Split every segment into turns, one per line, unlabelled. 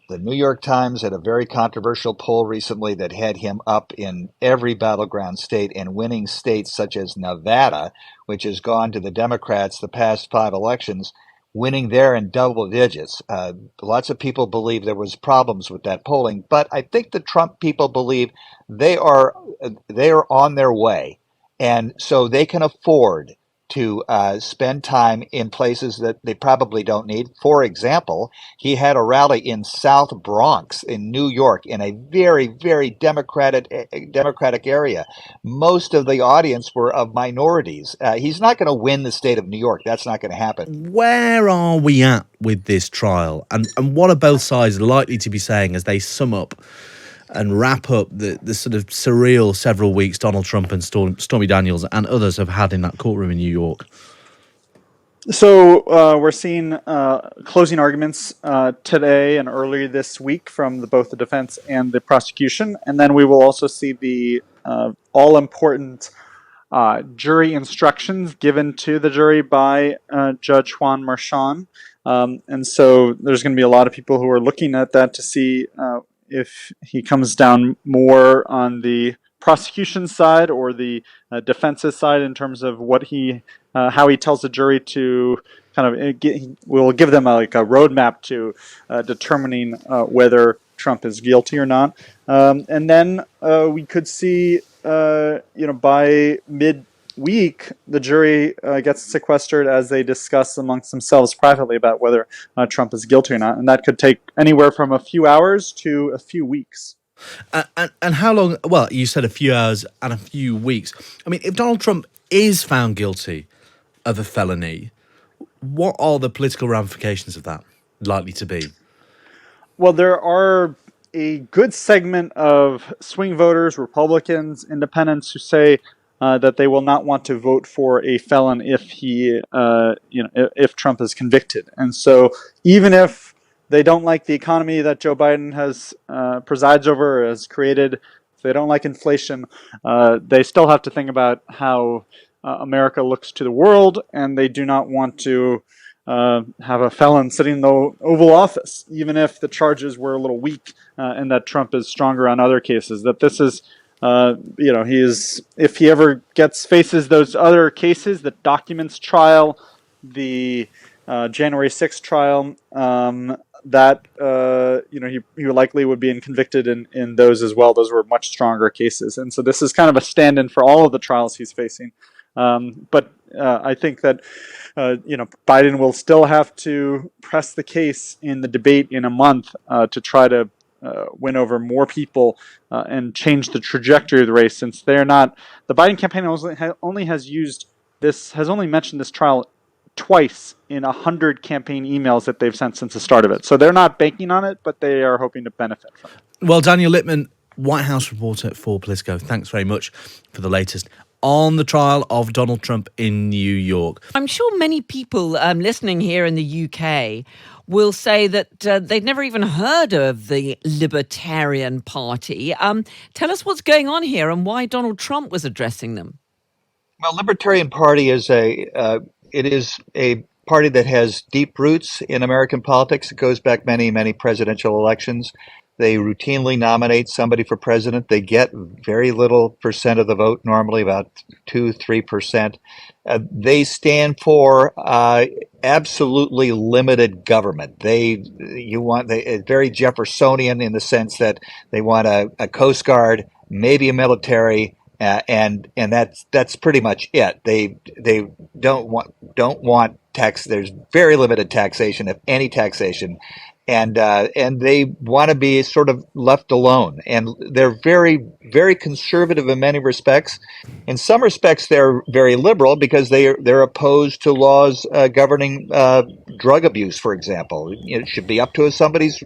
The New York Times had a very controversial poll recently that had him up in every battleground state and winning states such as Nevada, which has gone to the Democrats the past 5 elections, winning there in double digits. Lots of people believe there was problems with that polling, but I think the Trump people believe they are on their way, and so they can afford to spend time in places that they probably don't need. For example, he had a rally in South Bronx in New York in a very, very democratic area. Most of the audience were of minorities. He's not going to win the state of New York. That's not going to happen.
Where are we at with this trial? And what are both sides likely to be saying as they sum up and wrap up the sort of surreal several weeks Donald Trump and Stormy Daniels and others have had in that courtroom in New York?
So we're seeing closing arguments today and early this week from both the defense and the prosecution. And then we will also see the all-important jury instructions given to the jury by Judge Juan Marchand. And so there's going to be a lot of people who are looking at that to see if he comes down more on the prosecution side or the defense's side in terms of what how he tells the jury to will give them a roadmap to determining whether Trump is guilty or not. And then we could see, by mid-week, the jury gets sequestered as they discuss amongst themselves privately about whether Trump is guilty or not. And that could take anywhere from a few hours to a few weeks.
And how long? Well, you said a few hours and a few weeks. I mean, if Donald Trump is found guilty of a felony, what are the political ramifications of that likely to be?
Well, there are a good segment of swing voters, Republicans, independents, who say that they will not want to vote for a felon if if Trump is convicted. And so, even if they don't like the economy that Joe Biden has presides over or has created, if they don't like inflation, they still have to think about how America looks to the world, and they do not want to have a felon sitting in the Oval Office, even if the charges were a little weak and that Trump is stronger on other cases. That this is, if he ever faces those other cases, the documents trial, the January 6th trial, he likely would be convicted in those as well. Those were much stronger cases. And so this is kind of a stand-in for all of the trials he's facing. But I think that, Biden will still have to press the case in the debate in a month to try to win over more people and change the trajectory of the race, since the Biden campaign has only mentioned this trial twice in 100 campaign emails that they've sent since the start of it. So they're not banking on it, but they are hoping to benefit from it.
Well, Daniel Lippman, White House reporter for Politico, thanks very much for the latest on the trial of Donald Trump in New York.
I'm sure many people listening here in the UK will say that they'd never even heard of the Libertarian Party. Tell us what's going on here and why Donald Trump was addressing them.
Well, Libertarian Party is a party that has deep roots in American politics. It goes back many, many presidential elections. They routinely nominate somebody for president. They get very little percent of the vote, normally about 2-3%. They stand for absolutely limited government. Very Jeffersonian in the sense that they want a Coast Guard, maybe a military, and that's pretty much it. They don't want tax. There's very limited taxation, if any taxation, and they want to be sort of left alone. And they're very, very conservative in many respects. In some respects, they're very liberal because they're opposed to laws governing drug abuse, for example. It should be up to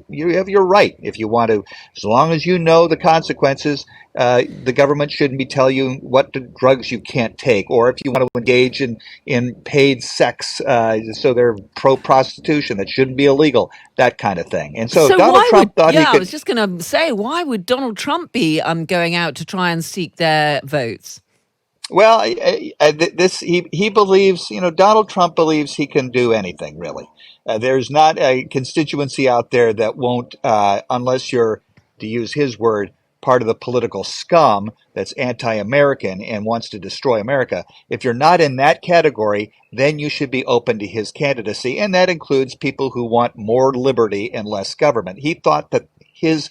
you have your right if you want to, as long as you know the consequences. The government shouldn't be telling you what drugs you can't take, or if you want to engage in paid sex, so they're pro-prostitution, that shouldn't be illegal, that kind of thing. And so Donald Trump thought he could...
I was just going to say, why would Donald Trump be going out to try and seek their votes?
Well, he believes, Donald Trump believes he can do anything, really. There's not a constituency out there that won't, unless you're, to use his word, part of the political scum that's anti-American and wants to destroy America. If you're not in that category, then you should be open to his candidacy, and that includes people who want more liberty and less government. He thought that his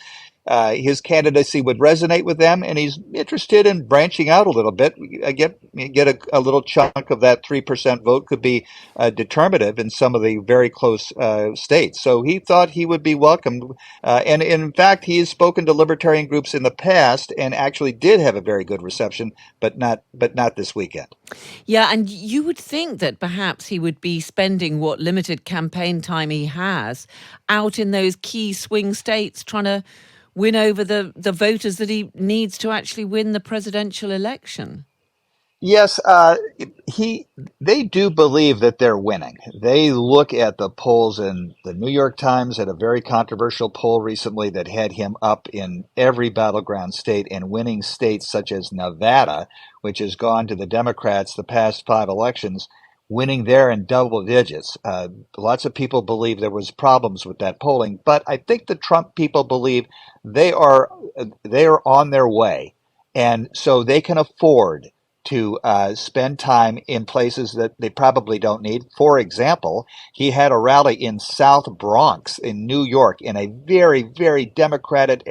candidacy would resonate with them, and he's interested in branching out a little bit. Get a little chunk of that 3% vote could be determinative in some of the very close states. So he thought he would be welcomed, and in fact, he has spoken to libertarian groups in the past and actually did have a very good reception, but not this weekend.
Yeah, and you would think that perhaps he would be spending what limited campaign time he has out in those key swing states trying to win over the voters that he needs to actually win the presidential election.
Yes, they do believe that they're winning. They look at the polls, and the New York Times had a very controversial poll recently that had him up in every battleground state and winning states such as Nevada, which has gone to the Democrats the past 5 elections, winning there in double digits. Lots of people believe there was problems with that polling, but I think the Trump people believe they are they are on their way, and so they can afford to spend time in places that they probably don't need. For example, he had a rally in South Bronx in New York, in a very, very democratic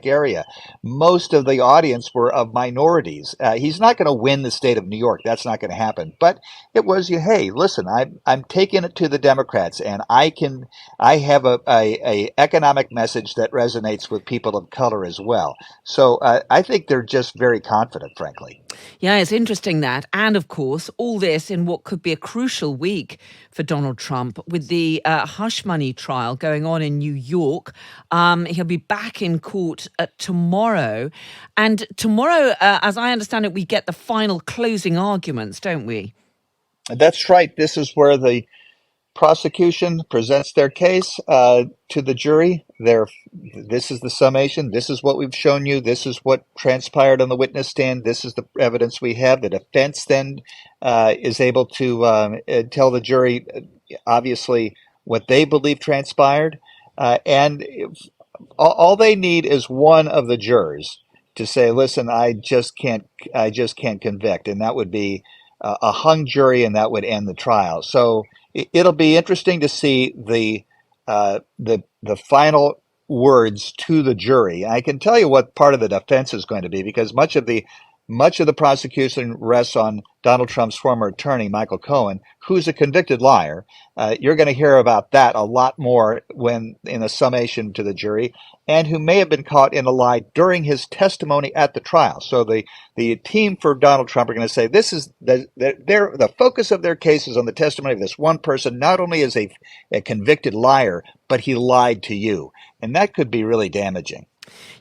area. Most of the audience were of minorities. He's not going to win the state of New York. That's not going to happen. But it was, hey, listen, I'm taking it to the Democrats, and I have a economic message that resonates with people of color as well. So I think they're just very confident, frankly.
Yeah, it's interesting that. And of course, all this in what could be a crucial week for Donald Trump with the hush money trial going on in New York. He'll be back in court tomorrow. And tomorrow, as I understand it, we get the final closing arguments, don't we?
That's right. This is where the prosecution presents their case to the jury. This is the summation. This is what we've shown you. This is what transpired on the witness stand. This is the evidence we have. The defense then is able to tell the jury, obviously, what they believe transpired. And all they need is one of the jurors to say, "Listen, I just can't convict," and that would be a hung jury, and that would end the trial. So it'll be interesting to see the final words to the jury. I can tell you what part of the defense is going to be, because much of the prosecution rests on Donald Trump's former attorney, Michael Cohen, who's a convicted liar. You're going to hear about that a lot more when in a summation to the jury, and who may have been caught in a lie during his testimony at the trial. So the team for Donald Trump are going to say this is the focus of their case is on the testimony of this one person. Not only is a convicted liar, but he lied to you, and that could be really damaging.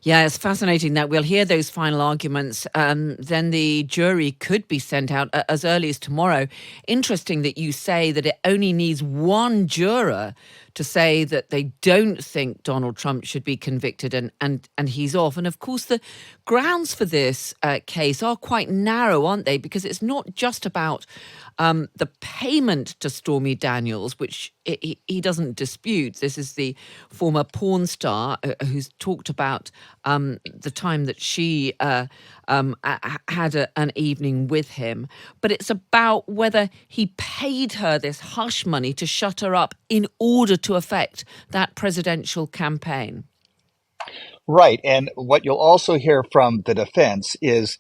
Yeah, it's fascinating that we'll hear those final arguments. Then the jury could be sent out as early as tomorrow. Interesting that you say that it only needs one juror to say that they don't think Donald Trump should be convicted and he's off. And of course, the grounds for this case are quite narrow, aren't they? Because it's not just about the payment to Stormy Daniels, which he doesn't dispute. This is the former porn star who's talked about the time that she had an evening with him. But it's about whether he paid her this hush money to shut her up in order to affect that presidential campaign.
Right. And what you'll also hear from the defense is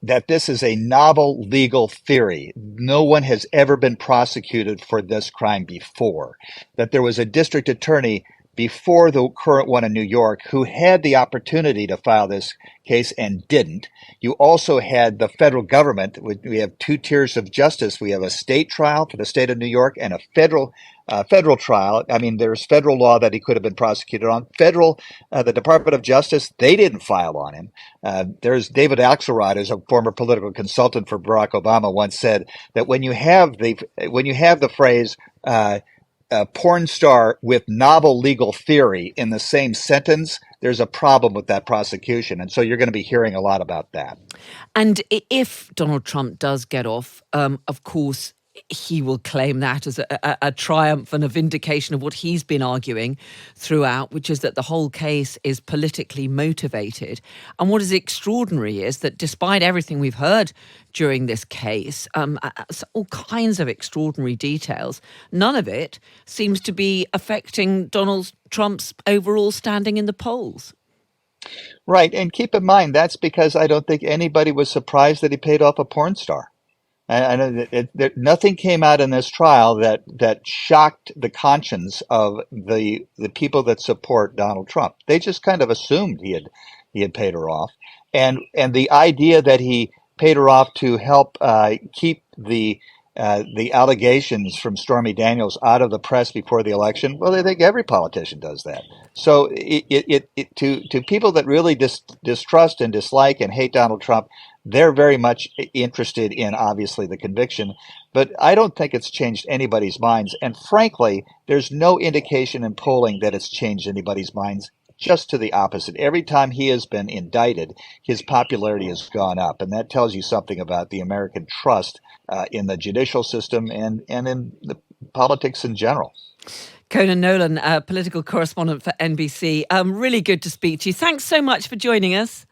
that this is a novel legal theory. No one has ever been prosecuted for this crime before. That there was a district attorney before the current one in New York who had the opportunity to file this case and didn't. You also had the federal government. We have two tiers of justice. We have a state trial for the state of New York and a federal trial. I mean, there's federal law that he could have been prosecuted on. The Department of Justice, they didn't file on him. There's David Axelrod, who's a former political consultant for Barack Obama, once said that when you have the phrase porn star with novel legal theory in the same sentence, there's a problem with that prosecution. And so you're going to be hearing a lot about that.
And if Donald Trump does get off, of course, he will claim that as a triumph and a vindication of what he's been arguing throughout, which is that the whole case is politically motivated. And what is extraordinary is that despite everything we've heard during this case, all kinds of extraordinary details, none of it seems to be affecting Donald Trump's overall standing in the polls.
Right, and keep in mind that's because I don't think anybody was surprised that he paid off a porn star. I know that nothing came out in this trial that shocked the conscience of the people that support Donald Trump. They just kind of assumed he had paid her off, and the idea that he paid her off to help keep the allegations from Stormy Daniels out of the press before the election. Well, I think every politician does that. So to people that really distrust and dislike and hate Donald Trump, they're very much interested in obviously the conviction, but I don't think it's changed anybody's minds. And frankly, there's no indication in polling that it's changed anybody's minds. Just to the opposite. Every time he has been indicted, his popularity has gone up, and that tells you something about the American trust in the judicial system and in the politics in general.
Conan Nolan, political correspondent for NBC. Really good to speak to you. Thanks so much for joining us.